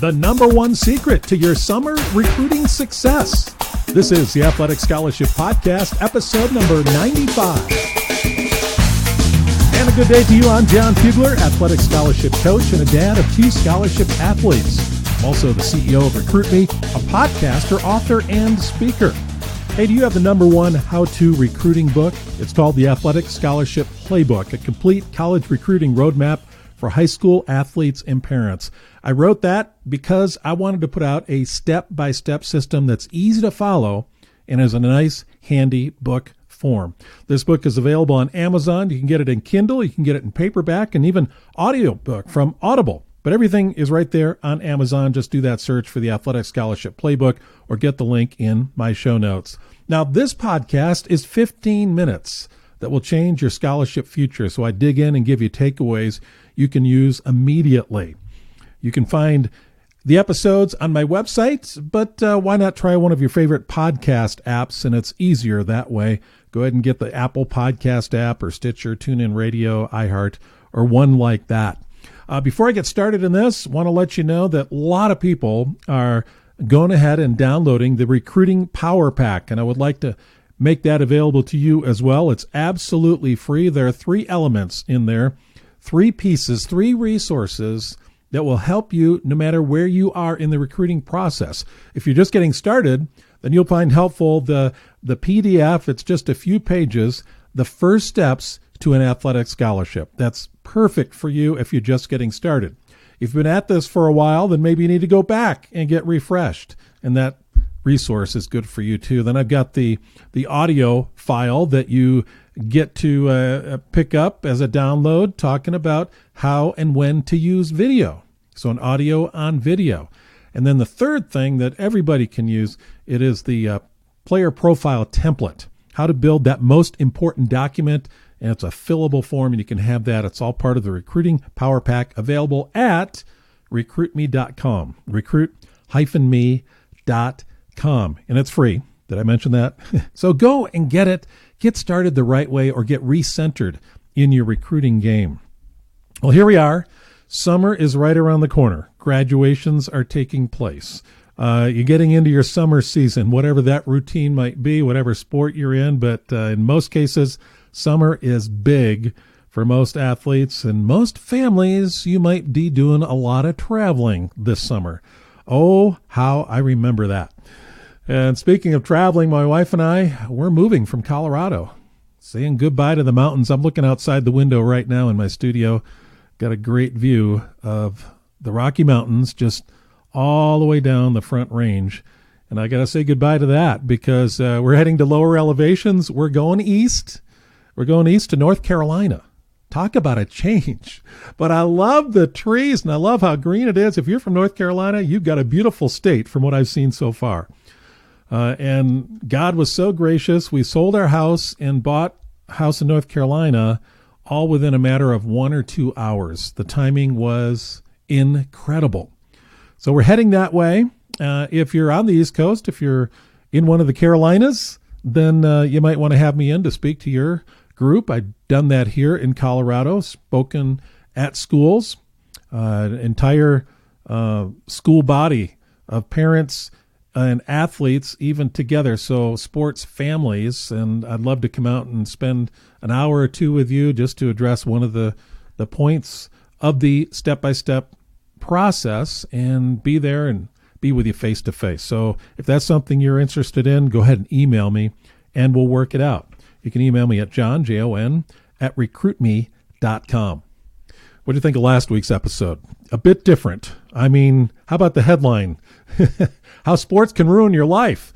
the number one secret to your summer recruiting success. This is the Athletic Scholarship Podcast, episode number 95. And a good day to you. I'm Jon Fugler, Athletic Scholarship Coach and a dad of 2 scholarship athletes. I'm also the CEO of Recruit Me, a podcaster, author, and speaker. Hey, do you have the number one how-to recruiting book? It's called the Athletic Scholarship Playbook, a complete college recruiting roadmap for high school athletes and parents. I wrote that because I wanted to put out a step-by-step system that's easy to follow and is a nice, handy book form. This book is available on Amazon. You can get it in Kindle, you can get it in paperback, and even audiobook from Audible. But everything is right there on Amazon. Just do that search for the Athletic Scholarship Playbook or get the link in my show notes. Now, this podcast is 15 minutes that will change your scholarship future. So I dig in and give you takeaways you can use immediately. You can find the episodes on my website, but why not try one of your favorite podcast apps? And it's easier that way. Go ahead and get the Apple Podcast app or Stitcher, TuneIn Radio, iHeart, or one like that. Before I get started in this, I want to let you know that a lot of people are going ahead and downloading the Recruiting Power Pack, and I would like to make that available to you as well. It's absolutely free. There are 3 elements in there, 3 pieces, 3 resources that will help you no matter where you are in the recruiting process. If you're just getting started, then you'll find helpful the PDF. It's just a few pages, the first steps to an athletic scholarship. That's perfect for you if you're just getting started. If you've been at this for a while, then maybe you need to go back and get refreshed, and that resource is good for you too. Then I've got the audio file that you get to pick up as a download, talking about how and when to use video. So an audio on video. And then the third thing that everybody can use, it is the player profile template, how to build that most important document. And it's a fillable form, and you can have that. It's all part of the Recruiting Power Pack, available at recruitme.com, recruit-me.com. And it's free. Did I mention that? So go and get it. Get started the right way or get recentered in your recruiting game. Well, here we are. Summer is right around the corner. Graduations are taking place. You're getting into your summer season, whatever that routine might be, whatever sport you're in. But in most cases, summer is big for most athletes and most families. You might be doing a lot of traveling this summer. Oh, how I remember that. And speaking of traveling, my wife and I, we're moving from Colorado, saying goodbye to the mountains. I'm looking outside the window right now in my studio. Got a great view of the Rocky Mountains just all the way down the Front Range. And I got to say goodbye to that because we're heading to lower elevations. We're going east. We're going east to North Carolina. Talk about a change. But I love the trees, and I love how green it is. If you're from North Carolina, you've got a beautiful state from what I've seen so far. And God was so gracious. We sold our house and bought a house in North Carolina all within a matter of 1 or 2 hours. The timing was incredible. So we're heading that way. If you're on the East Coast, if you're in one of the Carolinas, then you might want to have me in to speak to your group. I've done that here in Colorado, spoken at schools, entire school body of parents and athletes even together, so sports families, and I'd love to come out and spend an hour or 2 with you just to address one of the points of the step-by-step process and be there and be with you face-to-face. So if that's something you're interested in, go ahead and email me, and we'll work it out. You can email me at Jon, Jon, at recruitme.com. What do you think of last week's episode? A bit different. I mean, how about the headline? How sports can ruin your life.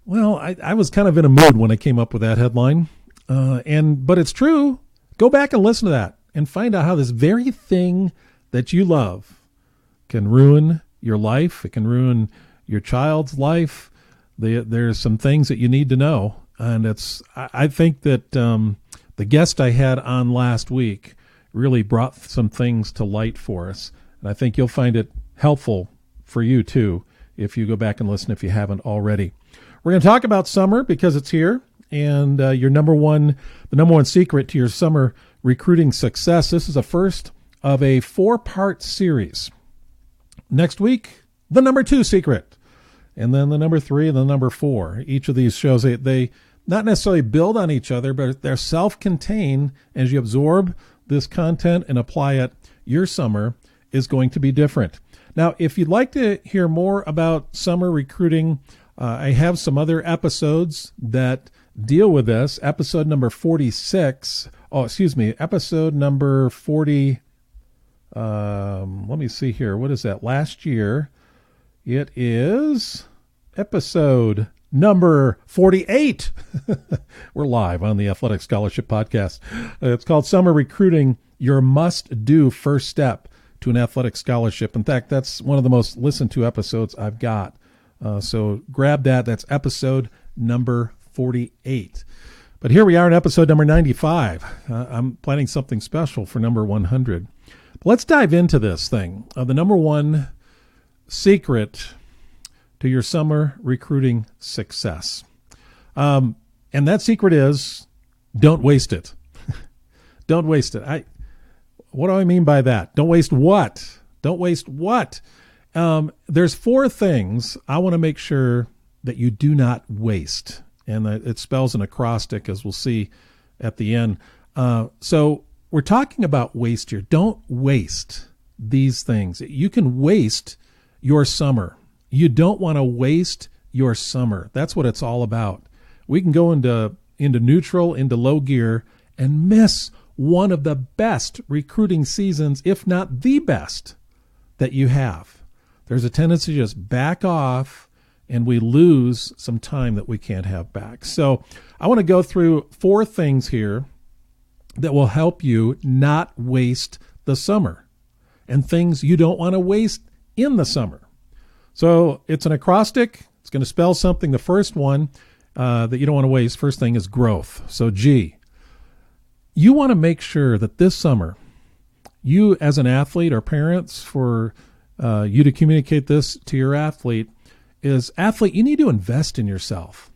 Well, I was kind of in a mood when I came up with that headline. But it's true. Go back and listen to that and find out how this very thing that you love can ruin your life. It can ruin your child's life. There's some things that you need to know. And I think that the guest I had on last week really brought some things to light for us. And I think you'll find it helpful for you too if you go back and listen if you haven't already. We're going to talk about summer because it's here, and the number one secret to your summer recruiting success. This is the first of a 4-part series. Next week, the number 2 secret, and then the number 3 and the number 4. Each of these shows, they not necessarily build on each other, but they're self-contained. As you absorb this content and apply it, your summer is going to be different. Now, if you'd like to hear more about summer recruiting, I have some other episodes that deal with this. Episode number 46. Episode number 40. Let me see here. What is that? Last year, it is episode number 48. We're live on the Athletic Scholarship Podcast. It's called Summer Recruiting, Your Must-Do First Step to an Athletic Scholarship. In fact, that's one of the most listened to episodes I've got. So grab that. That's episode number 48. But here we are in episode number 95. I'm planning something special for number 100. But let's dive into this thing. The number 1 secret to your summer recruiting success. And that secret is don't waste it. Don't waste it. What do I mean by that? Don't waste what? Don't waste what? There's 4 things I want to make sure that you do not waste. And it spells an acrostic, as we'll see at the end. So we're talking about waste here. Don't waste these things. You can waste your summer. You don't want to waste your summer. That's what it's all about. We can go into neutral, into low gear, and miss one of the best recruiting seasons, if not the best, that you have. There's a tendency to just back off, and we lose some time that we can't have back. So I want to go through 4 things here that will help you not waste the summer, and things you don't want to waste in the summer. So it's an acrostic. It's going to spell something. The first one that you don't want to waste, first thing is growth. So G. You want to make sure that this summer, you as an athlete or parents, for you to communicate this to your athlete, is athlete, you need to invest in yourself.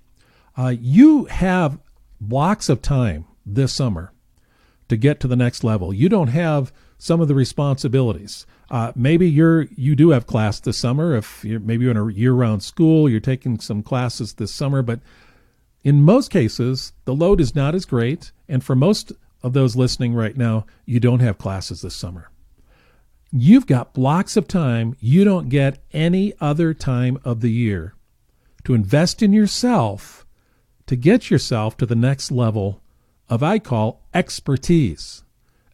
You have blocks of time this summer to get to the next level. You don't have some of the responsibilities. Maybe you do have class this summer. If maybe you're in a year-round school, you're taking some classes this summer, but in most cases, the load is not as great. And for most of those listening right now, you don't have classes this summer. You've got blocks of time you don't get any other time of the year to invest in yourself, to get yourself to the next level of, I call, expertise.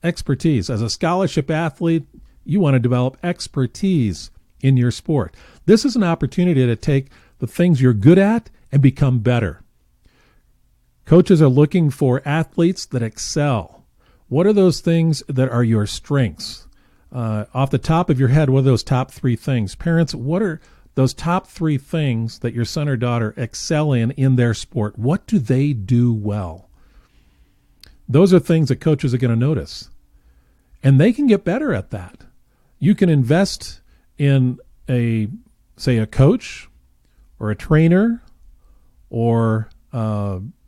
Expertise. As a scholarship athlete, you want to develop expertise in your sport. This is an opportunity to take the things you're good at and become better. Coaches are looking for athletes that excel. What are those things that are your strengths? Off the top of your head, what are those top 3 things? Parents, what are those top 3 things that your son or daughter excel in their sport? What do they do well? Those are things that coaches are going to notice. And they can get better at that. You can invest in a coach or a trainer, or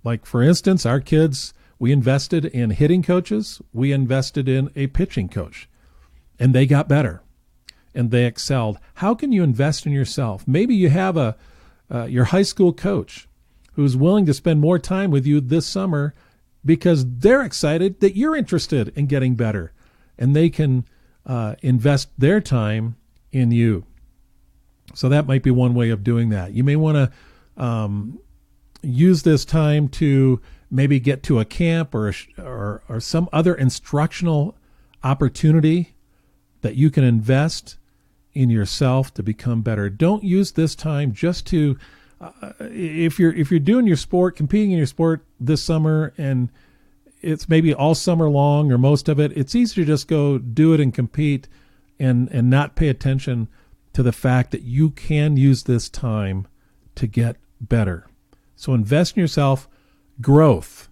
like, for instance, our kids, we invested in hitting coaches. We invested in a pitching coach. And they got better, and they excelled. How can you invest in yourself? Maybe you have your high school coach who's willing to spend more time with you this summer because they're excited that you're interested in getting better, and they can invest their time in you. So that might be one way of doing that. You may want to use this time to maybe get to a camp or some other instructional opportunity that you can invest in yourself to become better. Don't use this time just to, if you're doing your sport, competing in your sport this summer, and it's maybe all summer long or most of it, it's easy to just go do it and compete and not pay attention to the fact that you can use this time to get better. So invest in yourself. Growth.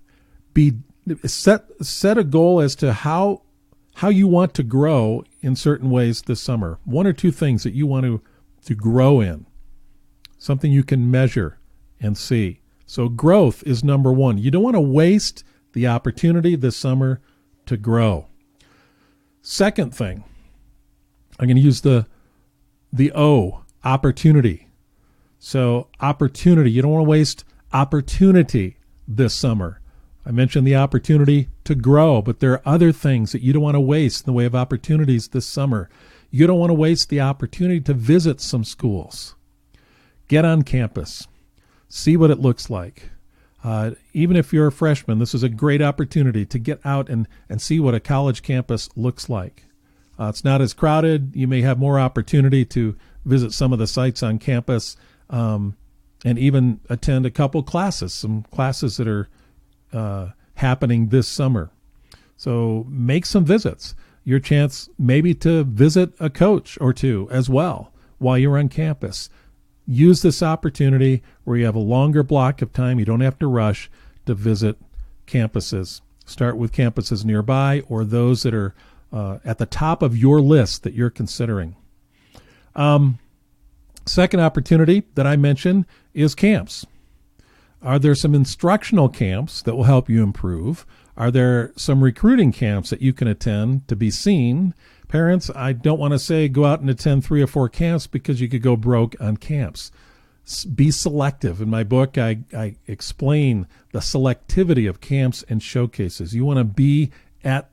Set a goal as to how you want to grow in certain ways this summer. 1 or 2 things that you want to grow in. Something you can measure and see. So growth is number 1. You don't want to waste the opportunity this summer to grow. Second thing, I'm going to use the the O, opportunity. So opportunity, you don't want to waste opportunity this summer. I mentioned the opportunity to grow, but there are other things that you don't want to waste in the way of opportunities this summer. You don't want to waste the opportunity to visit some schools. Get on campus. See what it looks like. Even if you're a freshman, this is a great opportunity to get out and see what a college campus looks like. It's not as crowded. You may have more opportunity to visit some of the sites on campus and even attend a couple classes, some classes that are happening this summer. So make some visits. Your chance maybe to visit a coach or two as well while you're on campus. Use this opportunity where you have a longer block of time. You don't have to rush to visit campuses. Start with campuses nearby or those that are at the top of your list that you're considering. Second opportunity that I mentioned is camps. Are there some instructional camps that will help you improve? Are there some recruiting camps that you can attend to be seen? Parents, I don't want to say go out and attend 3 or 4 camps because you could go broke on camps. Be selective. In my book, I explain the selectivity of camps and showcases. You want to be at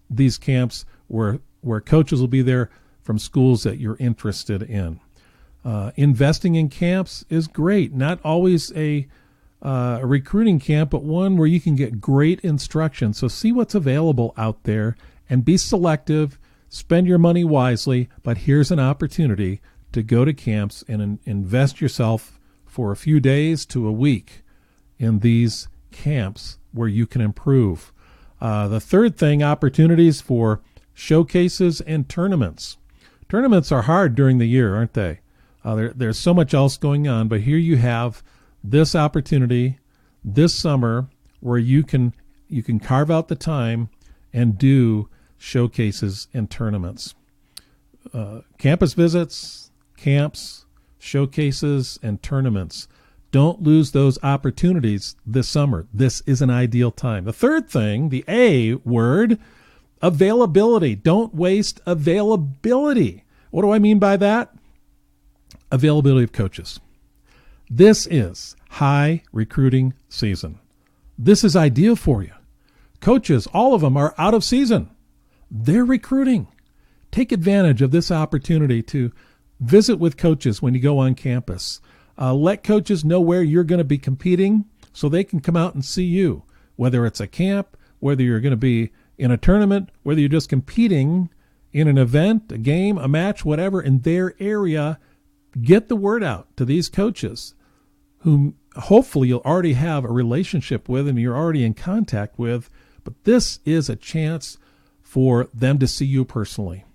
these camps where coaches will be there from schools that you're interested in. Investing in camps is great. Not always a recruiting camp, but one where you can get great instruction. So see what's available out there and be selective. Spend your money wisely, but here's an opportunity to go to camps and invest yourself for a few days to a week in these camps where you can improve. The third thing, opportunities for showcases and tournaments. Tournaments are hard during the year, aren't they? There's so much else going on, but here you have this opportunity this summer where you can carve out the time and do showcases and tournaments. Campus visits, camps, showcases, and tournaments. Don't lose those opportunities this summer. This is an ideal time. The third thing, the A word, availability. Don't waste availability. What do I mean by that? Availability of coaches. This is high recruiting season. This is ideal for you. Coaches, all of them are out of season. They're recruiting. Take advantage of this opportunity to visit with coaches when you go on campus. Let coaches know where you're going to be competing so they can come out and see you, whether it's a camp, whether you're going to be in a tournament, whether you're just competing in an event, a game, a match, whatever, in their area. Get the word out to these coaches whom hopefully you'll already have a relationship with and you're already in contact with, but this is a chance for them to see you personally.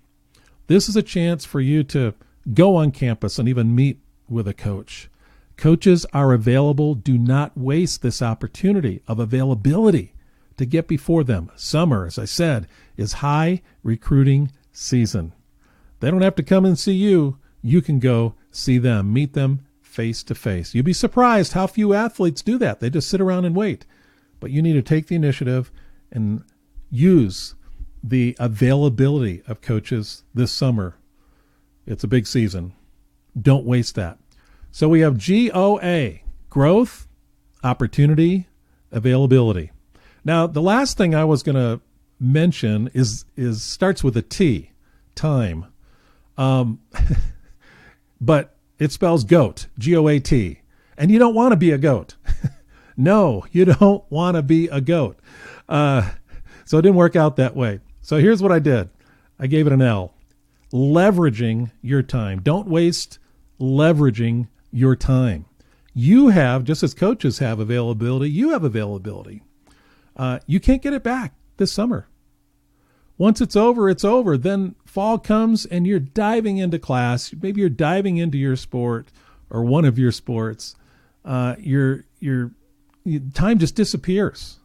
This is a chance for you to go on campus and even meet with a coach. Coaches are available. Do not waste this opportunity of availability to get before them. Summer, as I said, is high recruiting season. They don't have to come and see you. You can go see them, meet them face to face. You'll be surprised how few athletes do that. They just sit around and wait. But you need to take the initiative and use the availability of coaches this summer. It's a big season. Don't waste that. So we have GOA, growth, opportunity, availability. Now, the last thing I was going to mention is starts with a T, time. But it spells goat, G-O-A-T. And you don't want to be a goat. No, you don't want to be a goat. So it didn't work out that way. So here's what I did. I gave it an L. Leveraging your time. Don't waste leveraging your time. You have, just as coaches have availability, you have availability. You can't get it back this summer. Once it's over, it's over. Then fall comes and you're diving into class. Maybe you're diving into your sport or one of your sports. Your time just disappears.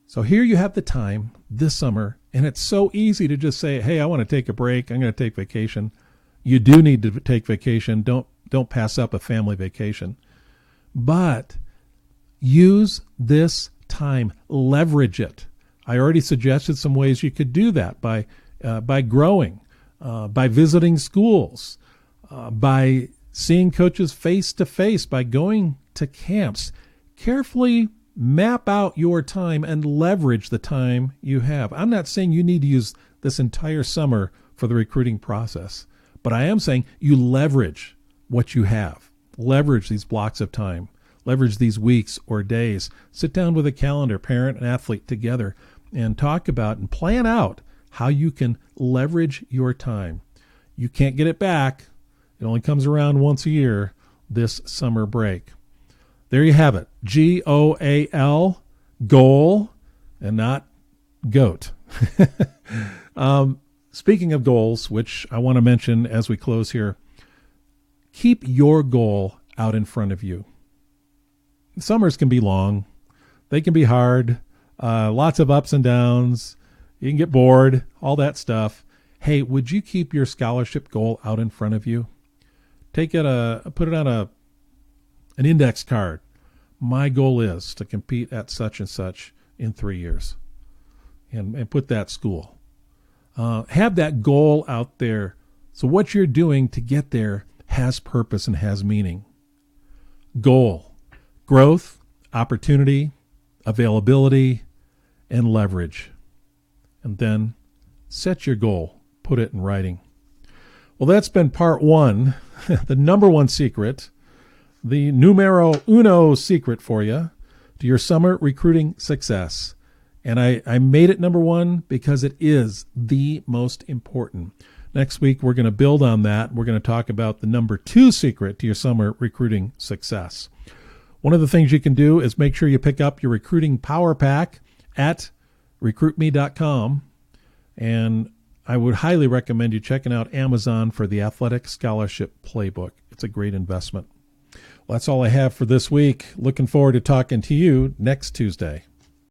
So here you have the time this summer, and it's so easy to just say, hey, I want to take a break. I'm going to take vacation. You do need to take vacation. Don't pass up a family vacation. But use this time. Leverage it. I already suggested some ways you could do that by growing, by visiting schools, by seeing coaches face to face, by going to camps. Carefully map out your time and leverage the time you have. I'm not saying you need to use this entire summer for the recruiting process, but I am saying you leverage what you have. Leverage these blocks of time. Leverage these weeks or days. Sit down with a calendar, parent and athlete together, and talk about and plan out how you can leverage your time. You can't get it back. It only comes around once a year, this summer break. There you have it. GOAL, goal, and not goat. Speaking of goals, which I want to mention as we close here, keep your goal out in front of you. Summers can be long. They can be hard. Lots of ups and downs. You can get bored, all that stuff. Hey, would you keep your scholarship goal out in front of you? Put it on an index card. My goal is to compete at such and such in 3 years, and put that school. Have that goal out there, so what you're doing to get there has purpose and has meaning. Goal, growth, opportunity, availability, and leverage. And then set your goal, put it in writing. Well, that's been part one, the number one secret, the numero uno secret for you to your summer recruiting success. And I made it number one because it is the most important. Next week, we're going to build on that. We're going to talk about the number two secret to your summer recruiting success. One of the things you can do is make sure you pick up your recruiting power pack at recruitme.com. And I would highly recommend you checking out Amazon for the Athletic Scholarship Playbook. It's a great investment. Well, that's all I have for this week. Looking forward to talking to you next Tuesday.